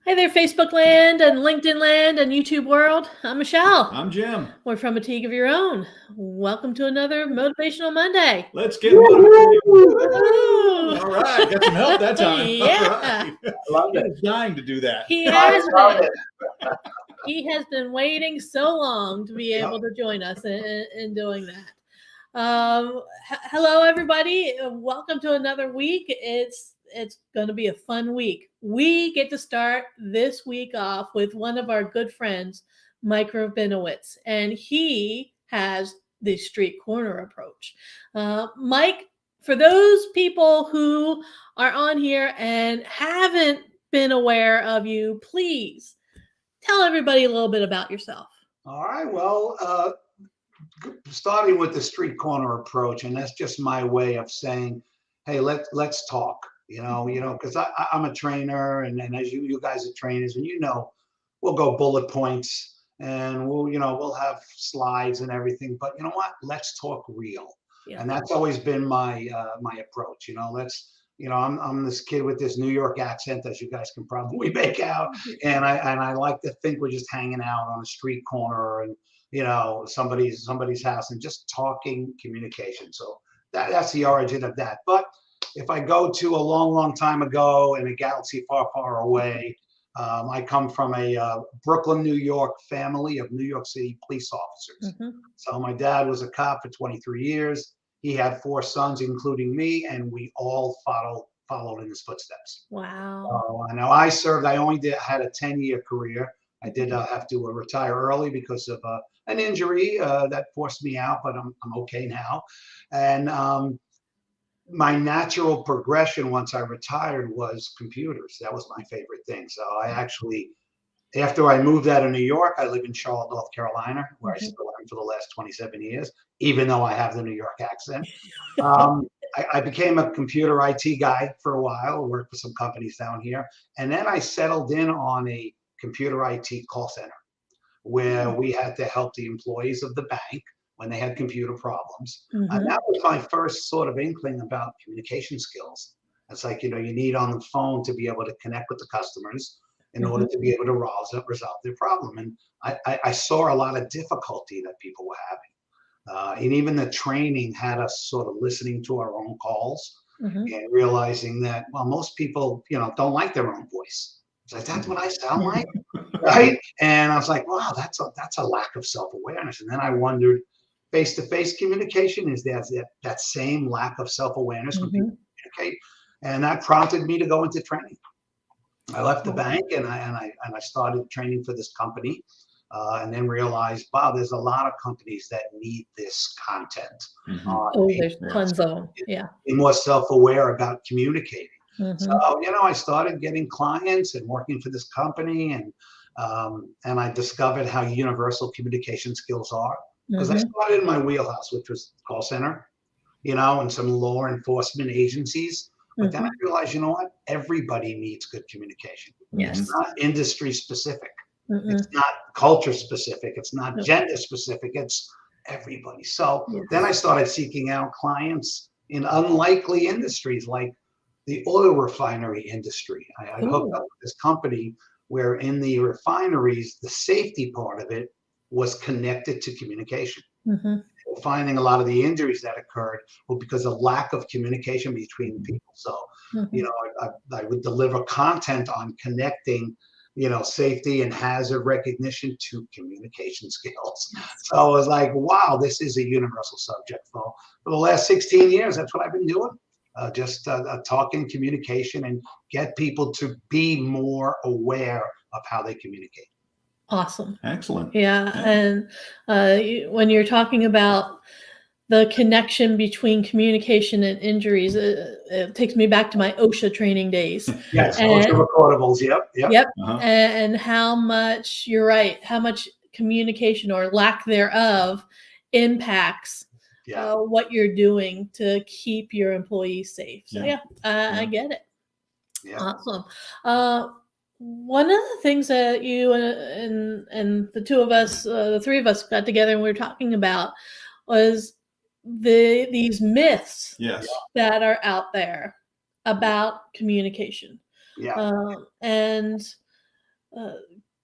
Hey there, Facebook land and LinkedIn land and YouTube world. I'm Michelle. I'm Jim. We're from A Teague of Your Own. Welcome to another Motivational Monday. Let's get motivated. Woo! All right, got some help that time. Yeah. All right. I love He it. was dying to do that. He I has love been. it. He has been waiting so long to be able to join us in doing that. Hello, everybody. Welcome to another week. It's going to be a fun week. We get to start this week off with one of our good friends, Mike Rabinowitz, and he has the street corner approach. Mike, for those people who are on here and haven't been aware of you, please tell everybody a little bit about yourself. All right. Well, starting with the street corner approach, and that's just my way of saying, hey, let's talk. Because I'm a trainer, and as you guys are trainers, and we'll go bullet points, and we'll have slides and everything. But you know what? Let's talk real, and that's always been my approach. I'm this kid with this New York accent, as you guys can probably make out, and I like to think we're just hanging out on a street corner and somebody's house and just talking communication. So that's the origin of that. But if I go to a long time ago in a galaxy far away, I come from a Brooklyn, New York family of New York City police officers. Mm-hmm. So my dad was a cop for 23 years. He had 4 sons, including me, and we all followed in his footsteps. Wow. Now I served. I only had a 10-year career. I did have to retire early because of an injury that forced me out, but I'm okay now. And my natural progression once I retired was computers. That was my favorite thing. So I actually, after I moved out of New York, I live in Charlotte, North Carolina, where I still am for the last 27 years, even though I have the New York accent. I became a computer IT guy for a while, worked for some companies down here. And then I settled in on a computer IT call center where we had to help the employees of the bank when they had computer problems. Mm-hmm. And that was my first sort of inkling about communication skills. It's like, you need on the phone to be able to connect with the customers in order to be able to resolve their problem. And I saw a lot of difficulty that people were having. And even the training had us sort of listening to our own calls and realizing that, well, most people, don't like their own voice. It's like, that's what I sound like, right? And I was like, wow, that's a lack of self-awareness. And then I wondered, face-to-face communication, is that same lack of self-awareness when people communicate? And that prompted me to go into training. I left the bank and I started training for this company, and then realized, wow, there's a lot of companies that need this content. There's tons of them. Yeah, be more self-aware about communicating. So I started getting clients and working for this company, and I discovered how universal communication skills are. Because I started in my wheelhouse, which was call center, and some law enforcement agencies. But then I realized, what? Everybody needs good communication. Yes. It's not industry specific. It's not culture specific. It's not gender specific. It's everybody. So then I started seeking out clients in unlikely industries like the oil refinery industry. I hooked up with this company where in the refineries, the safety part of it was connected to communication. Finding a lot of the injuries that occurred were because of lack of communication between people. So, I would deliver content on connecting, safety and hazard recognition to communication skills. So I was like, wow, this is a universal subject. For the last 16 years, that's what I've been doing. Just talking communication and get people to be more aware of how they communicate. Awesome. Excellent. Yeah. And when you're talking about the connection between communication and injuries, it takes me back to my OSHA training days. Yes, OSHA recordables. Yep. And how much, you're right, how much communication or lack thereof impacts what you're doing to keep your employees safe. So I get it. Yeah. Awesome. One of the things that you and the two of us, the three of us got together and we were talking about was these myths that are out there about communication. Yeah. And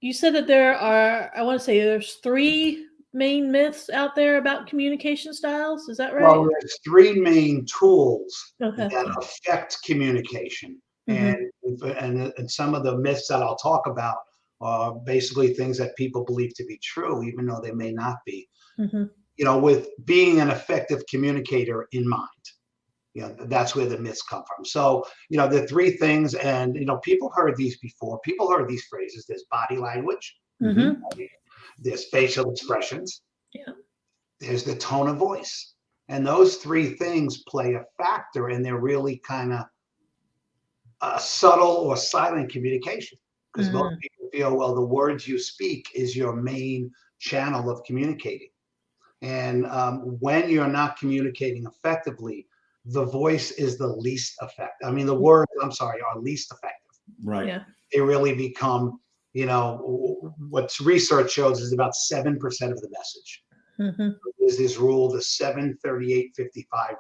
You said that there are, I want to say there's 3 main myths out there about communication styles. Is that right? Well, there's 3 main tools Okay. that affect communication. Mm-hmm. And some of the myths that I'll talk about are basically things that people believe to be true, even though they may not be. Mm-hmm. You know, with being an effective communicator in mind. You know, that's where the myths come from. So, you know, the 3 things, and, you know, people heard these before. People heard these phrases. There's body language. Mm-hmm. There's facial expressions. Yeah. There's the tone of voice. And those 3 things play a factor, and they're really kind of subtle or silent communication. Because most people feel, well, the words you speak is your main channel of communicating. And when you're not communicating effectively, the voice is the least effective. I mean, the words, I'm sorry, are least effective. Right. Yeah. They really become, you know, what research shows is about 7% of the message. Mm-hmm. There's this rule, the 7-38-55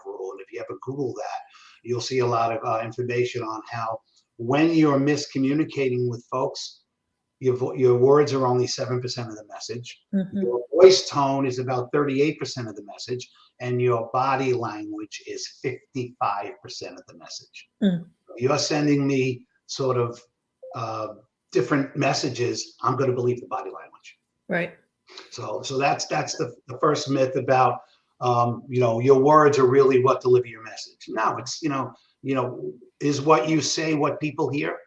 rule. And if you ever Google that, you'll see a lot of information on how when you're miscommunicating with folks, your words are only 7% of the message. Mm-hmm. Your voice tone is about 38% of the message, and your body language is 55% of the message. Mm. You're sending me sort of different messages. I'm going to believe the body language. Right. So that's the first myth about you know, your words are really what deliver your message. No, it's you know, is what you say what people hear.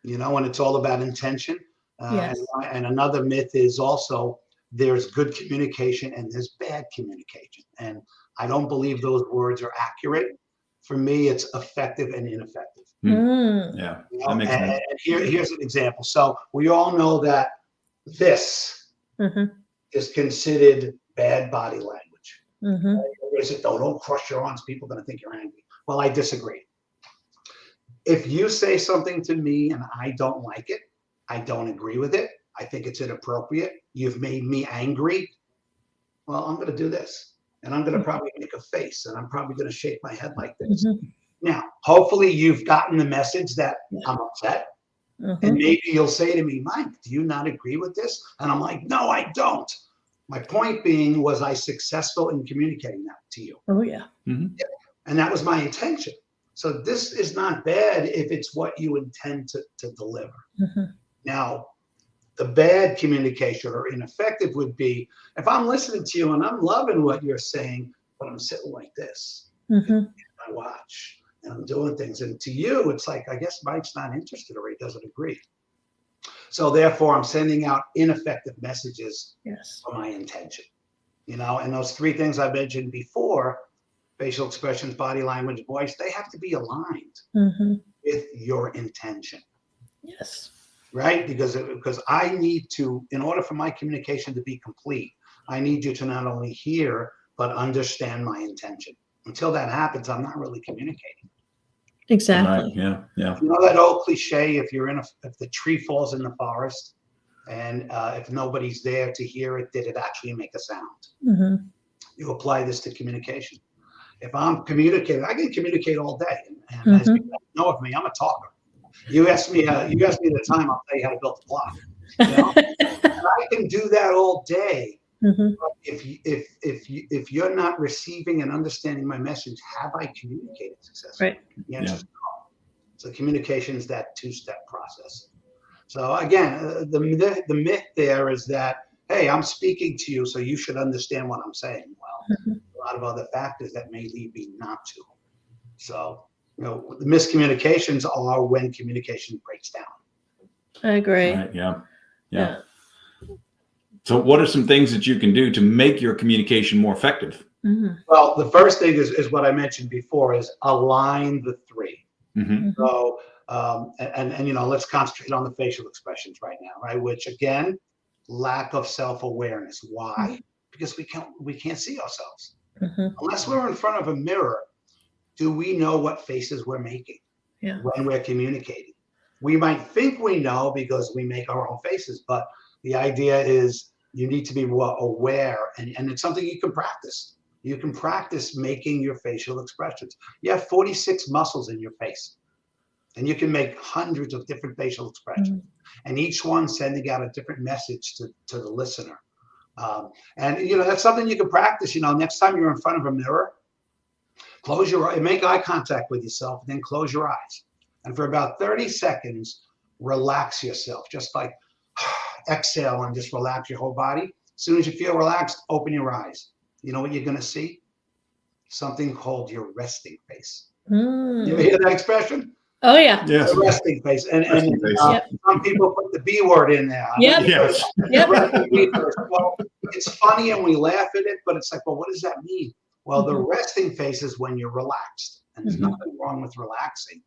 You know, and it's all about intention. Yes. And another myth is also there's good communication and there's bad communication. And I don't believe those words are accurate. For me, it's effective and ineffective. Mm. Yeah, You know? that makes sense. And here's an example. So we all know that this is considered bad body language. Mm-hmm. Everybody says, don't crush your arms. People are going to think you're angry. Well, I disagree. If you say something to me and I don't like it, I don't agree with it, I think it's inappropriate, you've made me angry, well, I'm going to do this. And I'm going to probably make a face, and I'm probably going to shake my head like this. Mm-hmm. Now, hopefully you've gotten the message that I'm upset. Mm-hmm. And maybe you'll say to me, Mike, do you not agree with this? And I'm like, no, I don't. My point being, was I successful in communicating that to you? Oh, yeah. Mm-hmm. Yeah. And that was my intention. So this is not bad if it's what you intend to deliver. Mm-hmm. Now, the bad communication or ineffective would be if I'm listening to you and I'm loving what you're saying, but I'm sitting like this, I watch and I'm doing things. And to you, it's like, I guess Mike's not interested or he doesn't agree. So therefore, I'm sending out ineffective messages for my intention. You know, and those 3 things I mentioned before, facial expressions, body language, voice, they have to be aligned with your intention. Yes. Right? Because I need to, in order for my communication to be complete, I need you to not only hear, but understand my intention. Until that happens, I'm not really communicating. Exactly. Right. Yeah. You know that old cliche, if the tree falls in the forest and if nobody's there to hear it, did it actually make a sound? Mm-hmm. You apply this to communication. If I'm communicating, I can communicate all day. And as you know of me, I'm a talker. You ask me the time, I'll tell you how to build the block. You know? And I can do that all day. But if you're not receiving and understanding my message, have I communicated successfully? Right. The answer is no. So communication is that 2-step process. So again, the myth there is that, hey, I'm speaking to you, so you should understand what I'm saying. Well, a lot of other factors that may lead me not to. So, you know, the miscommunications are when communication breaks down. I agree. Right, yeah. So what are some things that you can do to make your communication more effective? Well, the first thing is what I mentioned before, is align the 3. So, and you know, let's concentrate on the facial expressions right now, right? Which again, lack of self-awareness. Why? Because we can't see ourselves. Unless we're in front of a mirror, do we know what faces we're making when we're communicating? We might think we know because we make our own faces, but the idea is you need to be more aware, and it's something you can practice. You can practice making your facial expressions. You have 46 muscles in your face. And you can make hundreds of different facial expressions, and each one sending out a different message to the listener. And that's something you can practice. Next time you're in front of a mirror, close your eyes, make eye contact with yourself, and then close your eyes. And for about 30 seconds, relax yourself. Just like exhale and just relax your whole body. As soon as you feel relaxed, open your eyes. You know what you're going to see? Something called your resting face. You ever hear that expression? Oh, yeah. Yes. The resting face. And Yep. some people put the B word in there. Yep. Yes. Well, it's funny and we laugh at it, but it's like, well, what does that mean? Well, the resting face is when you're relaxed, and there's nothing wrong with relaxing.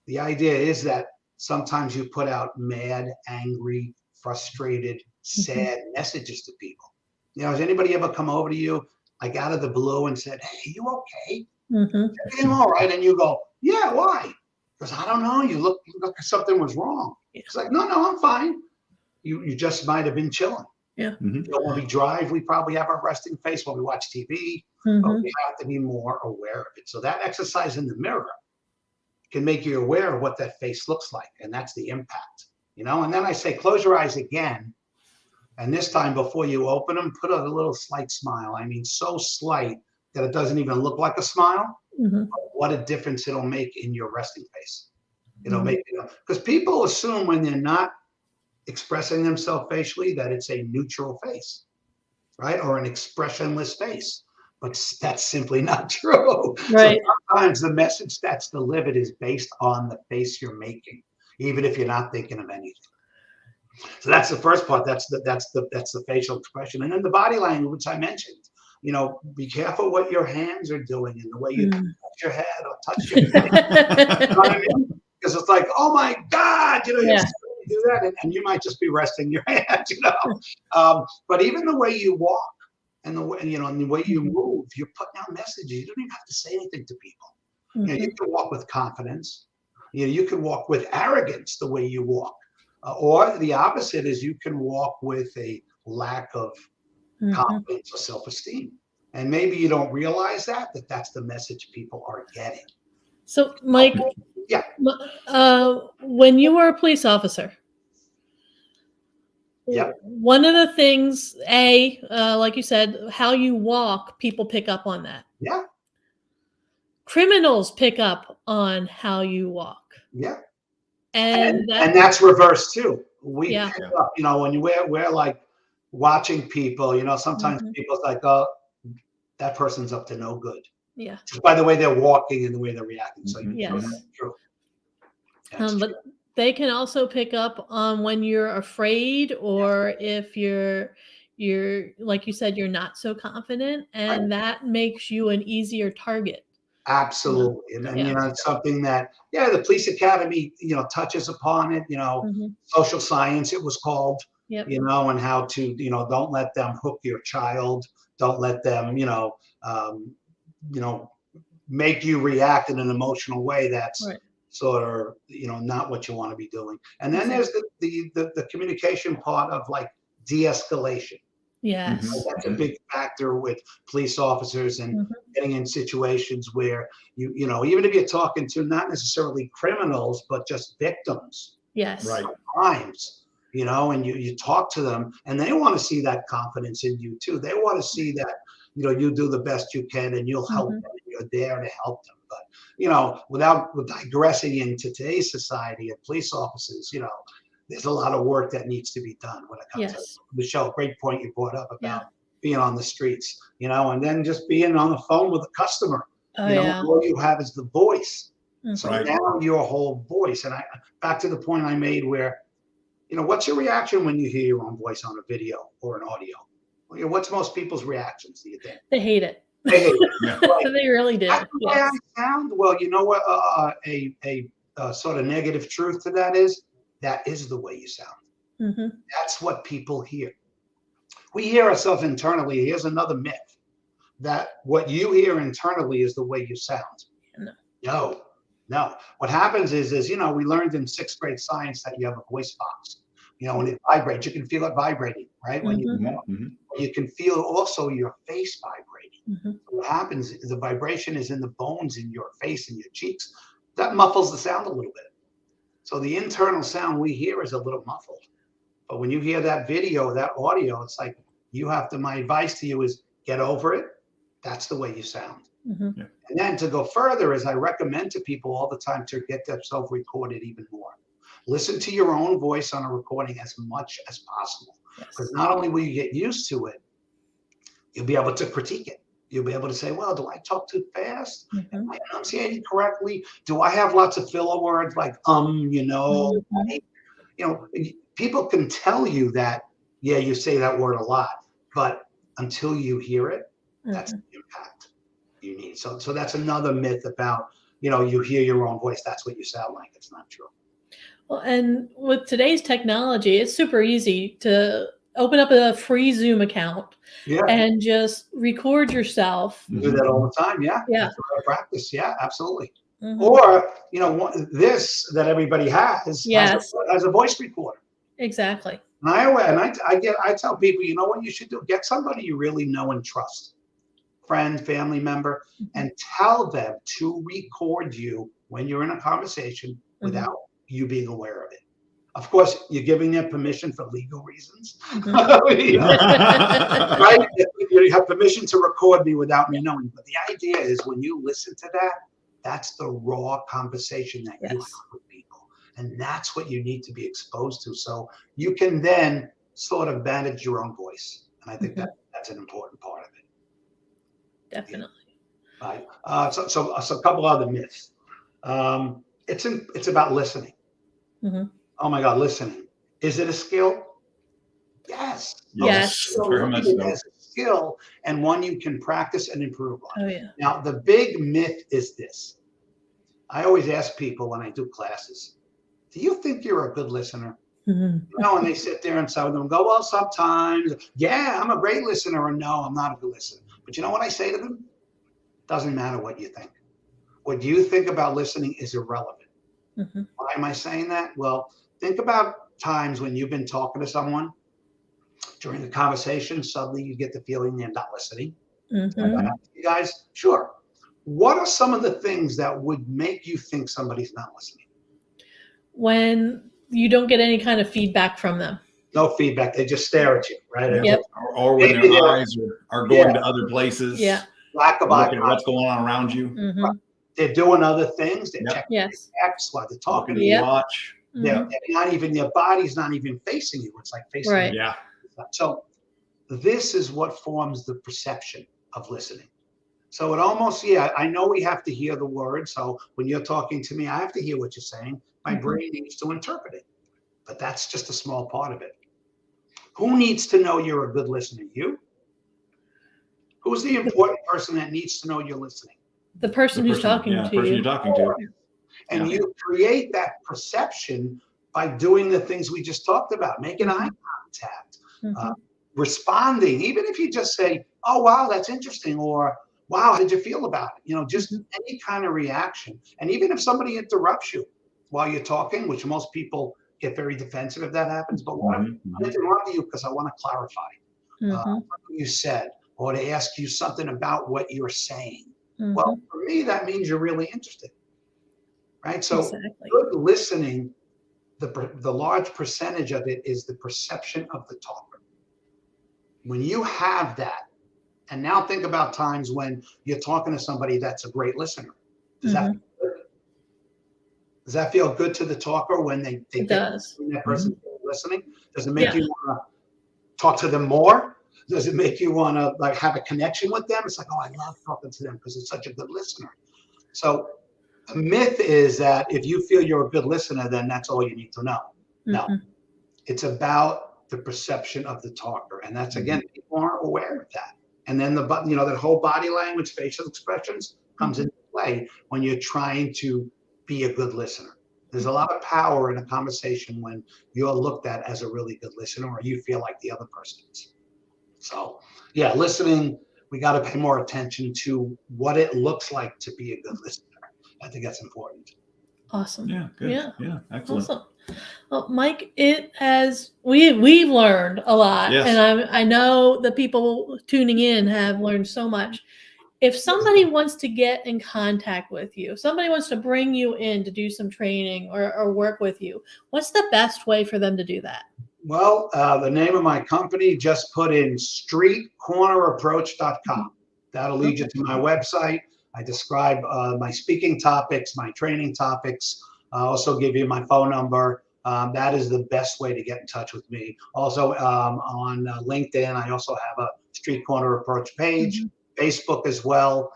The idea is that sometimes you put out mad, angry, frustrated, sad messages to people. Has anybody ever come over to you, like out of the blue, and said, "Hey, you okay? Everything all right?" And you go, "Yeah, why?" Because I don't know. You look like something was wrong. It's like, no, I'm fine. You just might have been chilling. Yeah. When we drive, we probably have our resting face. When we watch TV, but we have to be more aware of it. So that exercise in the mirror can make you aware of what that face looks like, and that's the impact. And then I say, close your eyes again, and this time before you open them, put a little slight smile. I mean, so slight that it doesn't even look like a smile. But what a difference it'll make in your resting face. It'll make because people assume when they're not expressing themselves facially that it's a neutral face, right, or an expressionless face. But that's simply not true. Right. So sometimes the message that's delivered is based on the face you're making, even if you're not thinking of anything. So that's the first part. That's the facial expression, and then the body language, which I mentioned. Be careful what your hands are doing and the way you touch your head or touch your head. You know what I mean? Because it's like, oh my God, you do that, and you might just be resting your hands, But even the way you walk and the way and the way you move, you're putting out messages. You don't even have to say anything to people. You can walk with confidence. You can walk with arrogance the way you walk, or the opposite is you can walk with a lack of confidence or self-esteem, and maybe you don't realize that that's the message people are getting. So, Mike, when you were a police officer, one of the things, like you said, how you walk, people pick up on that. Yeah. Criminals pick up on how you walk. Yeah. And that's reversed too. We pick up, when we're like watching people, sometimes people's like, oh, that person's up to no good. Yeah. Just by the way they're walking and the way they're reacting. So that's true. But they can also pick up on when you're afraid, or if you're like you said, you're not so confident, and that makes you an easier target. Absolutely. And it's something that, the police academy, touches upon it, social science, it was called, and how to, don't let them hook your child. Don't let them, make you react in an emotional way. That's sort of, not what you want to be doing. And then there's the communication part of like de-escalation. Yes. That's a big factor with police officers and getting in situations where even if you're talking to not necessarily criminals, but just victims. Yes. Right. Crimes, and you talk to them and they want to see that confidence in you too. They want to see that, you do the best you can and you'll help them and you're there to help them. But, without digressing into today's society of police officers, there's a lot of work that needs to be done when it comes to Michelle. Great point you brought up about being on the streets, and then just being on the phone with a customer. All you have is the voice. So now your whole voice. And back to the point I made where, what's your reaction when you hear your own voice on a video or an audio? What's most people's reactions, do you think? They hate it. They hate it. They really do. The way I sound, well, you know what? A sort of negative truth to that is the way you sound. That's what people hear. We hear ourselves internally. Here's another myth, that what you hear internally is the way you sound. No. What happens is we learned in 6th grade science that you have a voice box. When it vibrates, you can feel it vibrating, right? When you talk. You can feel also your face vibrating. What happens is the vibration is in the bones in your face and your cheeks. That muffles the sound a little bit. So the internal sound we hear is a little muffled. But when you hear that video, that audio, it's like my advice to you is get over it. That's the way you sound. Mm-hmm. Yeah. And then to go further is I recommend to people all the time to get themselves recorded even more. Listen to your own voice on a recording as much as possible. Because not only will you get used to it, you'll be able to critique it. You'll be able to say, well, do I talk too fast? Mm-hmm. Am I enunciating correctly? Do I have lots of filler words like, people can tell you that, yeah, you say that word a lot, but until you hear it, that's the impact you need. So that's another myth about, you hear your own voice. That's what you sound like. It's not true. Well, and with today's technology, it's super easy to open up a free Zoom account and just record yourself. You do that all the time. Yeah. Yeah. That's a practice. Yeah, absolutely. Mm-hmm. Or, this that everybody has a voice recorder. Exactly. And I tell people, what you should do? Get somebody you really know and trust, friend, family member, and tell them to record you when you're in a conversation without you being aware of it. Of course, you're giving them permission for legal reasons. Right? You have permission to record me without me knowing. But the idea is when you listen to that, that's the raw conversation that you have with people. And that's what you need to be exposed to. So you can then sort of manage your own voice. And I think that's an important part of it. Definitely. Right. So a couple other myths. It's about listening. Mm-hmm. Oh my God, listening. Is it a skill? Yes. Yes. Very much so. It's a skill and one you can practice and improve on. Oh, yeah. Now, the big myth is this. I always ask people when I do classes, do you think you're a good listener? Mm-hmm. And they sit there and some of them go, well, sometimes, yeah, I'm a great listener, or no, I'm not a good listener. But you know what I say to them? Doesn't matter what you think. What you think about listening is irrelevant. Mm-hmm. Why am I saying that? Well, think about times when you've been talking to someone during the conversation, suddenly you get the feeling they're not listening. Mm-hmm. You guys, sure. What are some of the things that would make you think somebody's not listening? When you don't get any kind of feedback from them. No feedback. They just stare at you, right? Yep. Or when their eyes are going to other places. Yeah. Lack of looking at what's going on around you. Mm-hmm. They're doing other things. They're checking text while they're talking. Looking at watch. They're not even, their body's not even facing you. It's like facing you. Yeah. So this is what forms the perception of listening. So it almost, I know we have to hear the word. So when you're talking to me, I have to hear what you're saying. My brain needs to interpret it. But that's just a small part of it. Who needs to know you're a good listener? You? Who's the important person that needs to know you're listening? The person who's talking to you. The person you're talking to. And you create that perception by doing the things we just talked about, making eye contact, responding, even if you just say, oh, wow, that's interesting, or wow, how did you feel about it? Just any kind of reaction. And even if somebody interrupts you while you're talking, which most people get very defensive if that happens, but why interrupt you? Because I want to clarify what you said, or to ask you something about what you're saying. Well, for me, that means you're really interested, right? So good listening, the large percentage of it is the perception of the talker. When you have that, and now think about times when you're talking to somebody that's a great listener. Does that feel good? Does that feel good to the talker when they it does. That person listening? Does it make you want to talk to them more? Does it make you want to have a connection with them? It's like, oh, I love talking to them because it's such a good listener. So the myth is that if you feel you're a good listener, then that's all you need to know. No, it's about the perception of the talker. And that's, again, people aren't aware of that. And then that whole body language, facial expressions comes into play when you're trying to be a good listener. There's a lot of power in a conversation when you're looked at as a really good listener, or you feel like the other person is. So, listening, we got to pay more attention to what it looks like to be a good listener. I think that's important. Awesome. Yeah, good. Yeah, excellent. Awesome. Well, Mike, we've learned a lot, and I know the people tuning in have learned so much. if somebody wants to get in contact with you, if somebody wants to bring you in to do some training or work with you, what's the best way for them to do that? Well, the name of my company, just put in streetcornerapproach.com. That'll lead you to my website. I describe my speaking topics, my training topics. I also give you my phone number. That is the best way to get in touch with me. Also on LinkedIn, I also have a Street Corner Approach page, Facebook as well.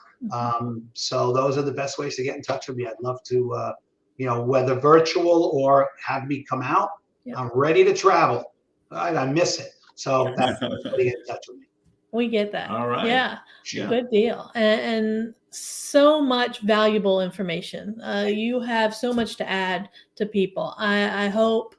So those are the best ways to get in touch with me. I'd love to, whether virtual or have me come out. I'm ready to travel. I miss it. So that's the way to get in touch with me. We get that. All right. Yeah. Good deal. And so much valuable information. You have so much to add to people. I hope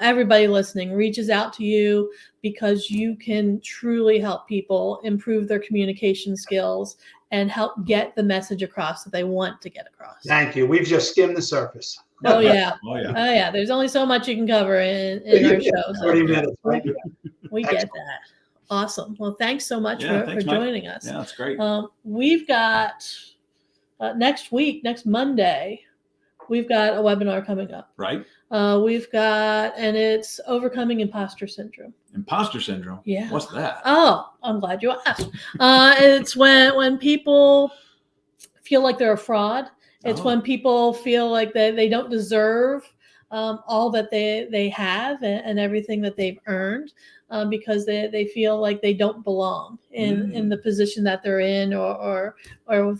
everybody listening reaches out to you, because you can truly help people improve their communication skills and help get the message across that they want to get across. Thank you. We've just skimmed the surface. Oh yeah. Oh yeah. Oh yeah. There's only so much you can cover in our show. So 30 minutes, right? we get that. Awesome. Well, thanks so much for Mike. joining us. Yeah, that's great. We've got next Monday, we've got a webinar coming up. Right. And it's overcoming imposter syndrome. Imposter syndrome? Yeah. What's that? Oh, I'm glad you asked. It's when people feel like they're a fraud. It's when people feel like they don't deserve all that they have and everything that they've earned, because they feel like they don't belong in the position that they're in or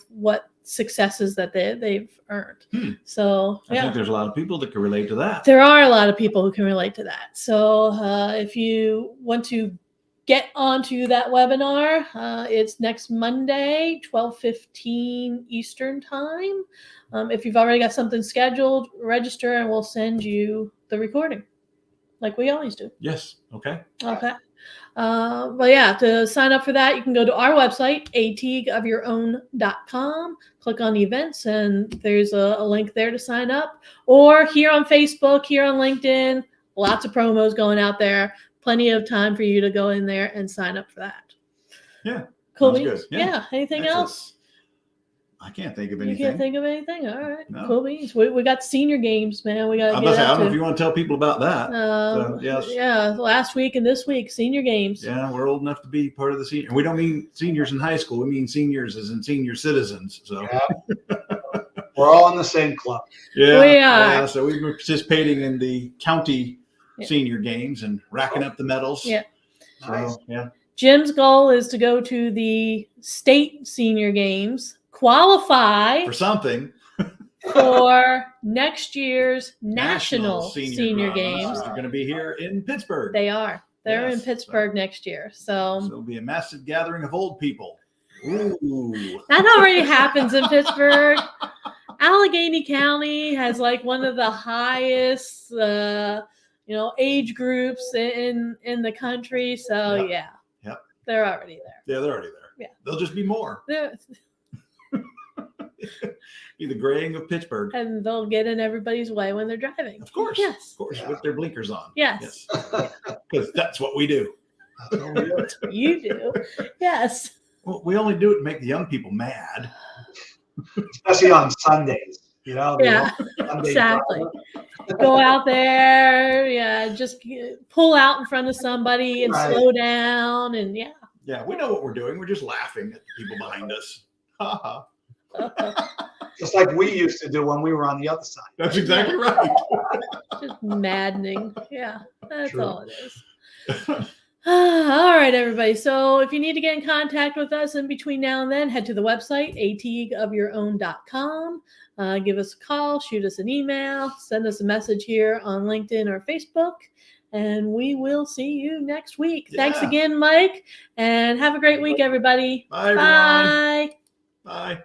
what successes that they've earned. So I think there's a lot of people that can relate to that. There are a lot of people who can relate to that. So if you want to get onto that webinar, it's next Monday, 12:15 Eastern time. If you've already got something scheduled, register and we'll send you the recording like we always do. Yes. Okay. Okay. But yeah, to sign up for that, you can go to our website, ateagueofyourown.com, click on events, and there's a link there to sign up. Or here on Facebook, here on LinkedIn, lots of promos going out there. Plenty of time for you to go in there and sign up for that. Yeah. Cool. Good. Yeah. Anything else? I can't think of anything. You can't think of anything? All right. No. Cool beans. We got senior games, man. We got. I don't know if you want to tell people about that. Yes. Yeah. Last week and this week, senior games. Yeah, we're old enough to be part of the senior. We don't mean seniors in high school. We mean seniors as in senior citizens. So we're all in the same club. Yeah. We are. Yeah, so we've been participating in the county senior games and racking up the medals. Yeah. So, Nice. Yeah. Jim's goal is to go to the state senior games, qualify For something. for next year's national senior games. They're going to be here in Pittsburgh. They are. They're in Yes. Pittsburgh next year. So it'll be a massive gathering of old people. Ooh. that already happens in Pittsburgh. Allegheny County has like one of the highest, age groups in the country. So Yep. they're already there. Yeah, they're already there. Yeah. There'll just be more. They're- Be the graying of Pittsburgh. and they'll get in everybody's way when they're driving. Of course. Yes. Of course, Yeah. with their blinkers on. Yes. Because that's what we do. You do. Yes. Well, we only do it to make the young people mad. Especially on Sundays. Yeah, Sunday exactly. Go out there, just pull out in front of somebody and Right. slow down, and Yeah, we know what we're doing. We're just laughing at the people behind us. Ha ha. Just like we used to do when we were on the other side. That's exactly right. just maddening. Yeah, that's True. all it is. All right, everybody. So if you need to get in contact with us in between now and then, head to the website, ateagueofyourown.com. Give us a call, shoot us an email, send us a message here on LinkedIn or Facebook, and we will see you next week. Yeah. Thanks again, Mike, and have a great week, everybody. Bye, everyone. Bye. Bye.